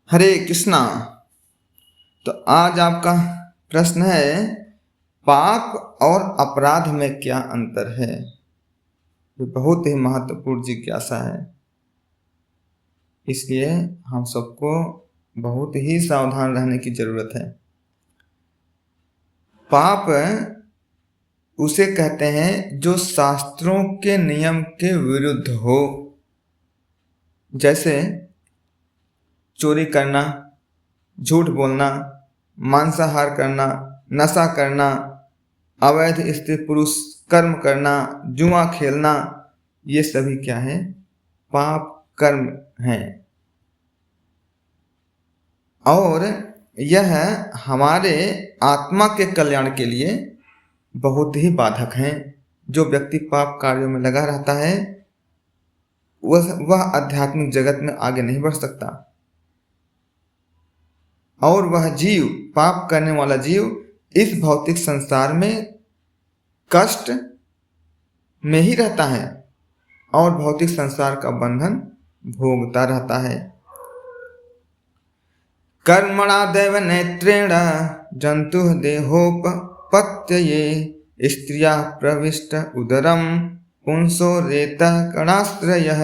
हरे कृष्णा। तो आज आपका प्रश्न है, पाप और अपराध में क्या अंतर है। ये बहुत ही महत्वपूर्ण जिज्ञासा है, इसलिए हम सबको बहुत ही सावधान रहने की जरूरत है। पाप उसे कहते हैं जो शास्त्रों के नियम के विरुद्ध हो, जैसे चोरी करना, झूठ बोलना, मांसाहार करना, नशा करना, अवैध स्त्री पुरुष कर्म करना, जुआ खेलना। ये सभी क्या है? पाप कर्म हैं और यह हमारे आत्मा के कल्याण के लिए बहुत ही बाधक हैं। जो व्यक्ति पाप कार्यों में लगा रहता है वह आध्यात्मिक जगत में आगे नहीं बढ़ सकता, और वह जीव, पाप करने वाला जीव, इस भौतिक संसार में कष्ट में ही रहता है और भौतिक संसार का बंधन भोगता रहता है। कर्मणा दैव नेत्रेण जंतु देहोपपत्तये स्त्रिया प्रविष्ट उदरम पुंसो रेतः कणाश्रयः।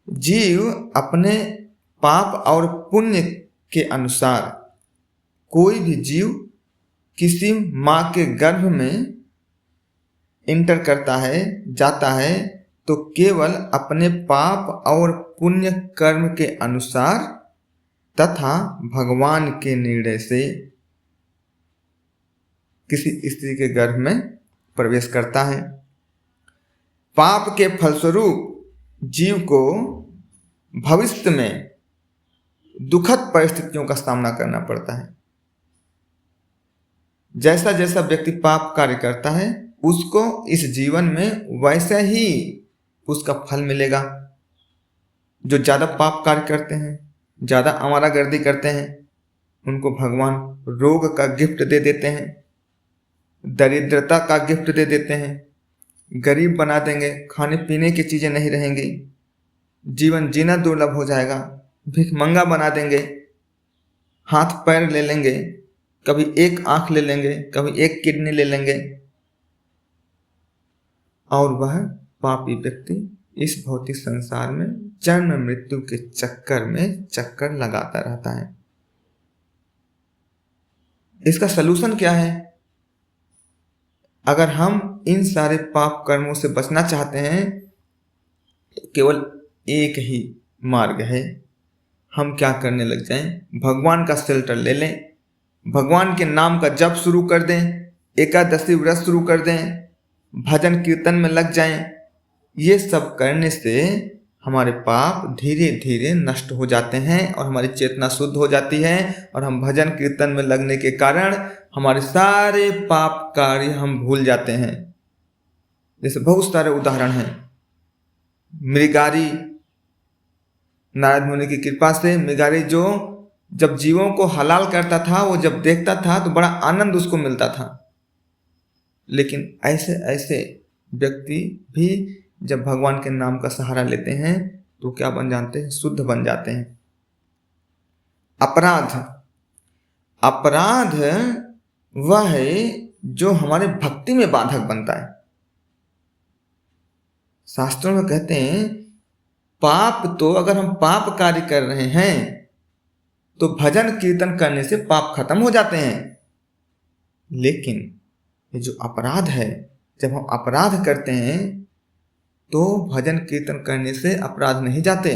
जीव अपने पाप और पुण्य के अनुसार, कोई भी जीव किसी माँ के गर्भ में इंटर करता है, जाता है, तो केवल अपने पाप और पुण्य कर्म के अनुसार तथा भगवान के निर्णय से किसी स्त्री के गर्भ में प्रवेश करता है। पाप के फलस्वरूप जीव को भविष्य में दुखद परिस्थितियों का सामना करना पड़ता है। जैसा जैसा व्यक्ति पाप कार्य करता है उसको इस जीवन में वैसा ही उसका फल मिलेगा। जो ज़्यादा पाप कार्य करते हैं, ज़्यादा आवारागर्दी करते हैं, उनको भगवान रोग का गिफ्ट दे देते हैं, दरिद्रता का गिफ्ट दे देते हैं, गरीब बना देंगे, खाने पीने की चीज़ें नहीं रहेंगी, जीवन जीना दुर्लभ हो जाएगा, भिखमंगा बना देंगे, हाथ पैर ले लेंगे, कभी एक आंख ले लेंगे, कभी एक किडनी ले लेंगे, और वह पापी व्यक्ति इस भौतिक संसार में जन्म मृत्यु के चक्कर में चक्कर लगाता रहता है। इसका सलूशन क्या है? अगर हम इन सारे पाप कर्मों से बचना चाहते हैं, केवल एक ही मार्ग है। हम क्या करने लग जाएं? भगवान का शेल्टर ले लें, भगवान के नाम का जप शुरू कर दें, एकादशी व्रत शुरू कर दें, भजन कीर्तन में लग जाएं। ये सब करने से हमारे पाप धीरे धीरे नष्ट हो जाते हैं और हमारी चेतना शुद्ध हो जाती है, और हम भजन कीर्तन में लगने के कारण हमारे सारे पाप कार्य हम भूल जाते हैं। जैसे बहुत सारे उदाहरण हैं। मृगारी, नारद मुनि की कृपा से मृगारी जो जब जीवों को हलाल करता था, वो जब देखता था तो बड़ा आनंद उसको मिलता था। लेकिन ऐसे ऐसे व्यक्ति भी जब भगवान के नाम का सहारा लेते हैं तो क्या बन जाते हैं? शुद्ध बन जाते हैं। अपराध, अपराध वह है जो हमारे भक्ति में बाधक बनता है। शास्त्रों में कहते हैं, पाप तो अगर हम पाप कार्य कर रहे हैं तो भजन कीर्तन करने से पाप खत्म हो जाते हैं, लेकिन ये जो अपराध है, जब हम अपराध करते हैं तो भजन कीर्तन करने से अपराध नहीं जाते।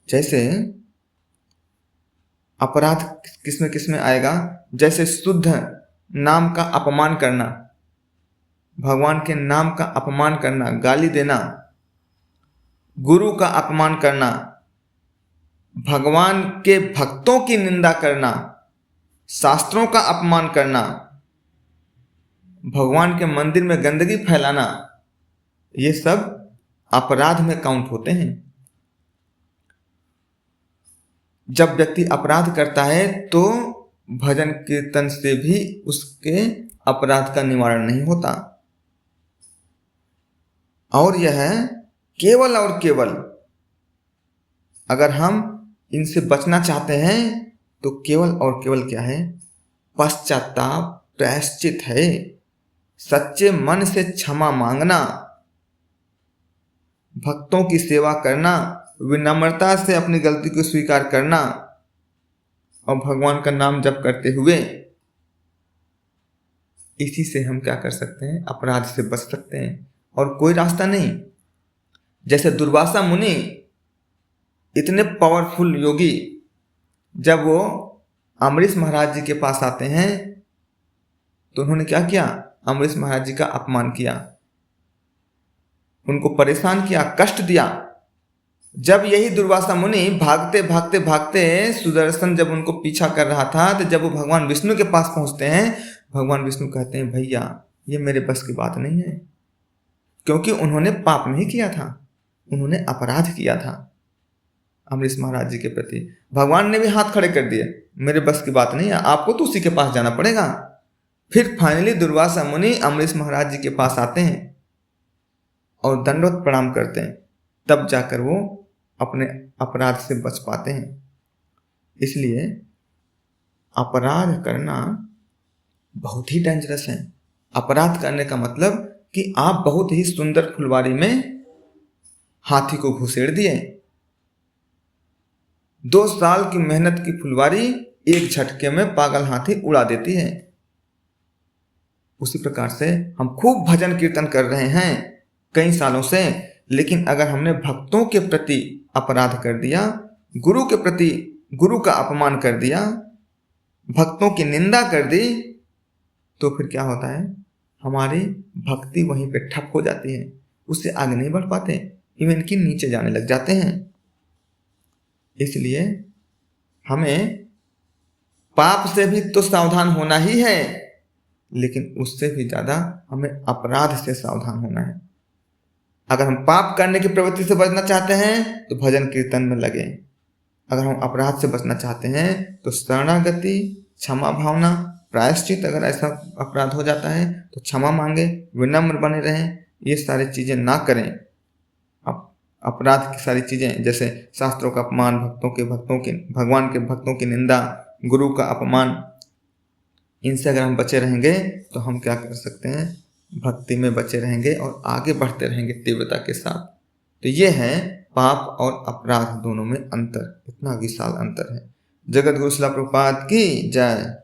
जैसे अपराध किसमें किसमें आएगा? जैसे शुद्ध नाम का अपमान करना, भगवान के नाम का अपमान करना, गाली देना, गुरु का अपमान करना, भगवान के भक्तों की निंदा करना, शास्त्रों का अपमान करना, भगवान के मंदिर में गंदगी फैलाना, ये सब अपराध में काउंट होते हैं। जब व्यक्ति अपराध करता है तो भजन कीर्तन से भी उसके अपराध का निवारण नहीं होता। और यह केवल और केवल अगर हम इनसे बचना चाहते हैं तो केवल और केवल क्या है? पश्चाताप, प्रायश्चित है, सच्चे मन से क्षमा मांगना, भक्तों की सेवा करना, विनम्रता से अपनी गलती को स्वीकार करना और भगवान का नाम जप करते हुए इसी से हम क्या कर सकते हैं? अपराध से बच सकते हैं। और कोई रास्ता नहीं। जैसे दुर्वासा मुनि इतने पावरफुल योगी, जब वो अम्बरीश महाराज जी के पास आते हैं तो उन्होंने क्या किया? अम्बरीश महाराज जी का अपमान किया, उनको परेशान किया, कष्ट दिया। जब यही दुर्वासा मुनि भागते भागते भागते सुदर्शन जब उनको पीछा कर रहा था, तो जब वो भगवान विष्णु के पास पहुंचते हैं, भगवान विष्णु कहते हैं भैया ये मेरे बस की बात नहीं है, क्योंकि उन्होंने पाप नहीं किया था, उन्होंने अपराध किया था अम्बरीश महाराज जी के प्रति। भगवान ने भी हाथ खड़े कर दिए, मेरे बस की बात नहीं है, आपको तो उसी के पास जाना पड़ेगा। फिर फाइनली दुर्वासा मुनि अम्बरीश महाराज जी के पास आते हैं और दंडवत प्रणाम करते हैं, तब जाकर वो अपने अपराध से बच पाते हैं। इसलिए अपराध करना बहुत ही डेंजरस है। अपराध करने का मतलब कि आप बहुत ही सुंदर फुलवारी में हाथी को घुसेड़ दिए। 2 साल की मेहनत की फुलवारी एक झटके में पागल हाथी उड़ा देती है। उसी प्रकार से हम खूब भजन कीर्तन कर रहे हैं कई सालों से, लेकिन अगर हमने भक्तों के प्रति अपराध कर दिया, गुरु के प्रति गुरु का अपमान कर दिया, भक्तों की निंदा कर दी, तो फिर क्या होता है? हमारी भक्ति वहीं पे ठप हो जाती है, उससे आगे नहीं बढ़ पाते, इवन कि नीचे जाने लग जाते हैं। इसलिए हमें पाप से भी तो सावधान होना ही है, लेकिन उससे भी ज़्यादा हमें अपराध से सावधान होना है। अगर हम पाप करने की प्रवृत्ति से बचना चाहते हैं तो भजन कीर्तन में लगे। अगर हम अपराध से बचना चाहते हैं तो शरणागति, क्षमा भावना, प्रायश्चित, अगर ऐसा अपराध हो जाता है तो क्षमा मांगे, विनम्र बने रहें। ये सारी चीज़ें ना करें। अपराध की सारी चीज़ें जैसे शास्त्रों का अपमान, भगवान के भक्तों की निंदा, गुरु का अपमान, इनसे अगर हम बचे रहेंगे तो हम क्या कर सकते हैं? भक्ति में बचे रहेंगे और आगे बढ़ते रहेंगे तीव्रता के साथ। तो ये है पाप और अपराध दोनों में अंतर, इतना विशाल अंतर है। जगत गुरु शिला प्रभुपाद की जय।